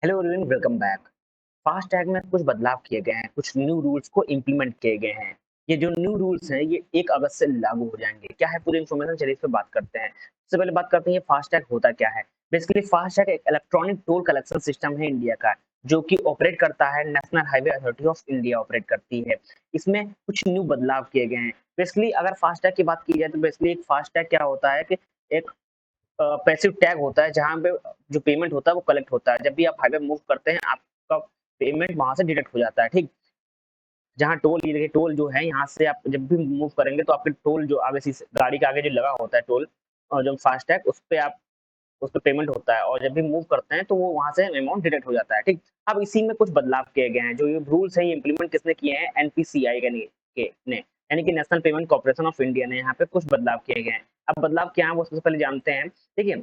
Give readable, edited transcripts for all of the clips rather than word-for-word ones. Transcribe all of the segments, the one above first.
Hello everyone, welcome back. FASTag में कुछ बदलाव किए गए हैं, कुछ न्यू रूल्स को इम्प्लीमेंट किए गए हैं। ये जो न्यू रूल्स हैं ये 1 अगस्त से लागू हो जाएंगे। क्या है पूरी इन्फॉर्मेशन, चलिए इस पे बात करते हैं। सबसे पहले बात करते हैं ये फास्टैग होता क्या है। बेसिकली फास्टैग एक इलेक्ट्रॉनिक टोल कलेक्शन सिस्टम है इंडिया का, जो कि ऑपरेट करता है national highway authority of India operate करती है। इसमें कुछ न्यू बदलाव किए गए हैं। बेसिकली अगर फास्टैग की बात की जाए तो बेसिकली एक फास्टैग क्या होता है कि एक पैसिव टैग होता है जहाँ पे जो पेमेंट होता है वो कलेक्ट होता है। जब भी आप हाईवे मूव करते हैं आपका पेमेंट वहां से डिडक्ट हो जाता है, ठीक। जहाँ टोल, ये देखिए टोल जो है, यहाँ से आप जब भी मूव करेंगे तो आपके टोल जो आगे गाड़ी के आगे जो लगा होता है टोल, और जो फास्ट टैग उस पे आप उस पे पेमेंट होता है, और जब भी मूव करते हैं तो वो वहां से अमाउंट डिडक्ट हो जाता है, ठीक। अब इसी में कुछ बदलाव किए गए हैं। जो ये रूल्स हैं ये इम्प्लीमेंट किसने किए हैं, एनपीसीआई ने यानी कि national payment corporation of India ने यहाँ पे कुछ बदलाव किए गए हैं। अब बदलाव क्या है वो सबसे पहले जानते हैं। देखिए,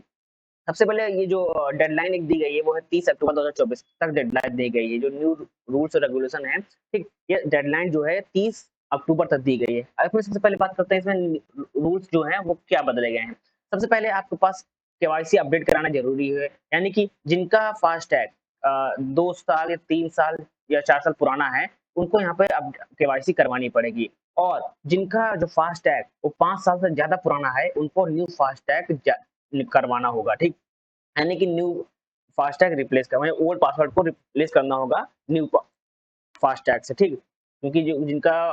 सबसे पहले ये जो डेडलाइन एक दी गई है वो है 30 अक्टूबर 2024 तक डेडलाइन दी गई है। जो न्यू रूल्स और रेगुलेशन है, ठीक, ये डेडलाइन जो है 30 अक्टूबर तक दी गई है। अब इसमें सबसे पहले बात करते हैं इसमें रूल्स जो हैं वो क्या बदले गए हैं। सबसे पहले आपके पास केवाईसी अपडेट कराना जरूरी है, यानी कि जिनका फास्टैग 2 साल या 3 साल या 4 साल पुराना है उनको यहाँ पे अब केवाईसी करवानी पड़ेगी। और जिनका जो फास्टैग वो 5 साल से ज्यादा पुराना है उनको न्यू फास्टैग करवाना होगा, ठीक। यानी कि न्यू फास्टैग रिप्लेस करना, ओल्ड पासवर्ड को रिप्लेस करना होगा न्यू फास्टैग से, ठीक। क्योंकि जो जिनका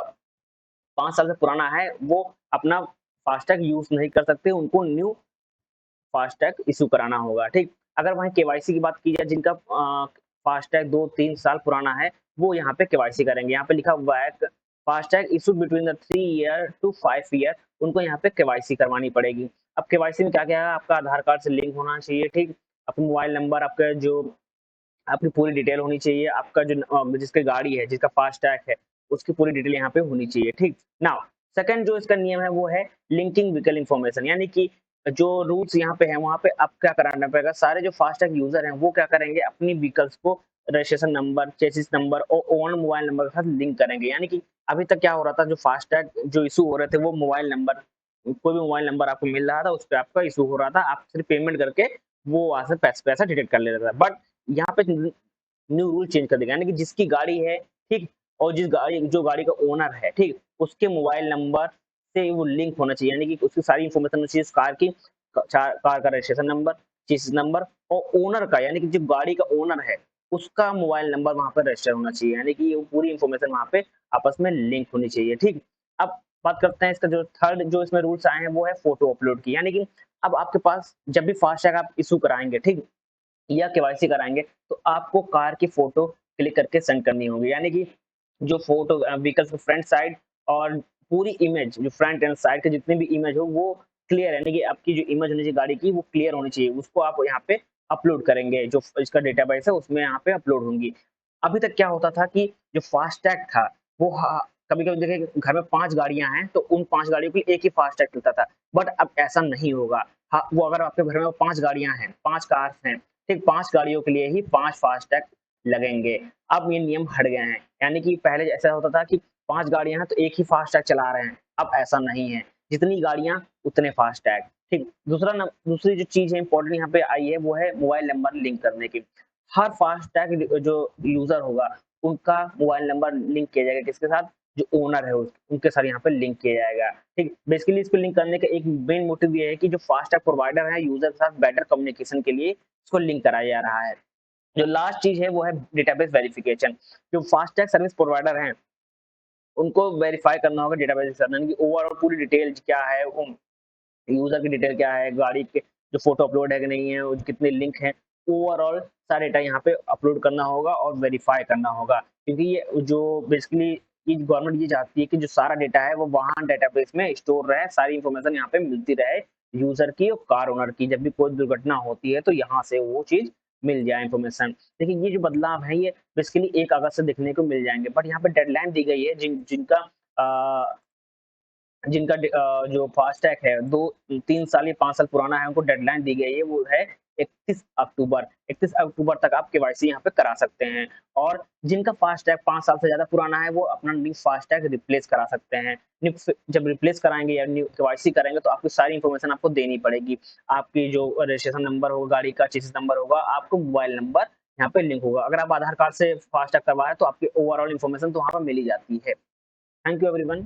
5 साल से पुराना है वो अपना फास्टैग यूज नहीं कर सकते, उनको न्यू फास्टैग इशू कराना होगा, ठीक। अगर वहीं केवाईसी की बात की जाए, जिनका फास्टैग 2-3 साल पुराना है वो यहाँ पे केवाईसी करेंगे। यहाँ पे लिखा हुआ है FASTag issue between the 3 year to 5 year, उनको यहाँ पे केवाईसी करवानी पड़ेगी। अब केवाईसी में क्या क्या है, आपका आधार कार्ड से लिंक होना चाहिए, ठीक। अपना मोबाइल नंबर, आपका जो आपकी पूरी डिटेल होनी चाहिए, आपका जो जिसकी गाड़ी है, जिसका फास्टैग है, उसकी पूरी डिटेल यहाँ पे होनी चाहिए, ठीक। नाउ सेकंड जो इसका नियम है वो है लिंकिंग व्हीकल इन्फॉर्मेशन, यानी कि जो रूल्स यहाँ पे हैं वहाँ पे अब क्या कराना पड़ेगा। सारे जो फास्टैग यूजर हैं वो क्या करेंगे, अपनी व्हीकल्स को रजिस्ट्रेशन नंबर, चेसिस नंबर और ओन मोबाइल नंबर के साथ लिंक करेंगे। यानी कि अभी तक क्या हो रहा था, जो फास्टैग जो इशू हो रहे थे वो मोबाइल नंबर, कोई भी मोबाइल नंबर आपको मिल रहा था उस पर आपका इशू हो रहा था, आप सिर्फ पेमेंट करके वो वहां से पैसा डिटेक्ट कर ले रहा था। बट यहाँ पे न्यू रूल चेंज कर देगा, यानी कि जिसकी गाड़ी है, ठीक, और जो गाड़ी का ओनर है, ठीक, उसके मोबाइल नंबर से वो लिंक होना चाहिए। यानी कि उसकी सारी इन्फॉर्मेशन होनी चाहिए, कार की, कार का रजिस्ट्रेशन नंबर, चेसिस नंबर, और ओनर का, यानी कि जो गाड़ी का ओनर है उसका मोबाइल नंबर वहां पर रजिस्टर होना चाहिए। यानी कि ये पूरी इन्फॉर्मेशन वहां पे आपस में लिंक होनी चाहिए, ठीक। अब बात करते हैं इसका जो थर्ड जो इसमें रूल्स आए हैं वो है फोटो अपलोड की। यानी कि अब आपके पास जब भी फास्टैग आप इशू कराएंगे, ठीक, या केवाईसी कराएंगे तो आपको कार की फोटो क्लिक करके सेंड करनी होगी। यानी कि जो फोटो व्हीकल की फ्रंट साइड और पूरी इमेज, जो फ्रंट एंड साइड के जितने भी इमेज हो वो क्लियर, यानी कि आपकी जो इमेज होनी चाहिए गाड़ी की वो क्लियर होनी चाहिए, उसको आप यहाँ पे अपलोड करेंगे। जो इसका डेटाबेस है उसमें यहाँ पे अपलोड होंगी। अभी तक क्या होता था कि जो फास्टैग था वो, कभी कभी देखिए घर में 5 गाड़ियां हैं तो उन 5 गाड़ियों के लिए एक ही फास्टैग चलता था। बट अब ऐसा नहीं होगा। हाँ, वो अगर आपके घर में 5 गाड़ियां हैं, 5 कार हैं, ठीक, 5 गाड़ियों के लिए ही 5 फास्टैग लगेंगे। अब ये नियम हट गए हैं। यानी कि पहले ऐसा होता था कि 5 गाड़ियां हैं तो एक ही फास्टैग चला रहे हैं, अब ऐसा नहीं है, जितनी गाड़ियां उतने फास्टैग, ठीक। दूसरी जो चीज है इंपॉर्टेंट यहाँ पे आई है वो है मोबाइल नंबर लिंक करने की। हर फास्टैग जो यूजर होगा उनका मोबाइल नंबर लिंक किया जाएगा, किसके साथ, जो ओनर है उनके साथ यहाँ पे लिंक किया जाएगा, ठीक। बेसिकली इसको लिंक करने का एक मेन मोटिव ये है कि जो फास्टैग प्रोवाइडर है यूजर के साथ बेटर कम्युनिकेशन के लिए इसको लिंक कराया जा रहा है। जो लास्ट चीज है वो है डेटाबेस वेरिफिकेशन। जो फास्टैग सर्विस प्रोवाइडर हैं उनको वेरीफाई करना होगा डेटाबेस के साथ, यानी कि ओवरऑल पूरी डिटेल क्या है, यूजर की डिटेल क्या है, गाड़ी के जो फोटो अपलोड है कि नहीं है, और कितने लिंक हैं, ओवरऑल सारा डेटा यहाँ पे अपलोड करना होगा और वेरीफाई करना होगा। क्योंकि ये जो बेसिकली ये गवर्नमेंट ये चाहती है कि जो सारा डेटा है वो वहाँ डेटाबेस में स्टोर रहे, सारी इन्फॉर्मेशन यहाँ पे मिलती रहे यूजर की और कार ओनर की। जब भी कोई दुर्घटना होती है तो यहाँ से वो चीज मिल जाए इन्फॉर्मेशन। लेकिन ये जो बदलाव है ये बेसिकली 1 अगस्त से देखने को मिल जाएंगे। बट यहाँ पे डेडलाइन दी गई है जिनका जो फास्टैग है 2-3 साल या 5 साल पुराना है उनको डेडलाइन दी गई है वो है 31 अक्टूबर तक आप केवाईसी यहाँ पे करा सकते हैं। और जिनका फास्टैग 5 साल से ज्यादा पुराना है वो अपना न्यू फास्टैग रिप्लेस करा सकते हैं। जब रिप्लेस कराएंगे या न्यू केवाईसी करेंगे तो आपकी सारी इन्फॉर्मेशन आपको देनी पड़ेगी। आपकी जो रजिस्ट्रेशन नंबर होगा गाड़ी का, चेसिस नंबर होगा, आपको मोबाइल नंबर यहाँ पे लिंक होगा। अगर आप आधार कार्ड से फास्टैग करवाएं तो आपकी ओवरऑल इन्फॉर्मेशन तो वहाँ पर मिल ही जाती है। Thank you everyone.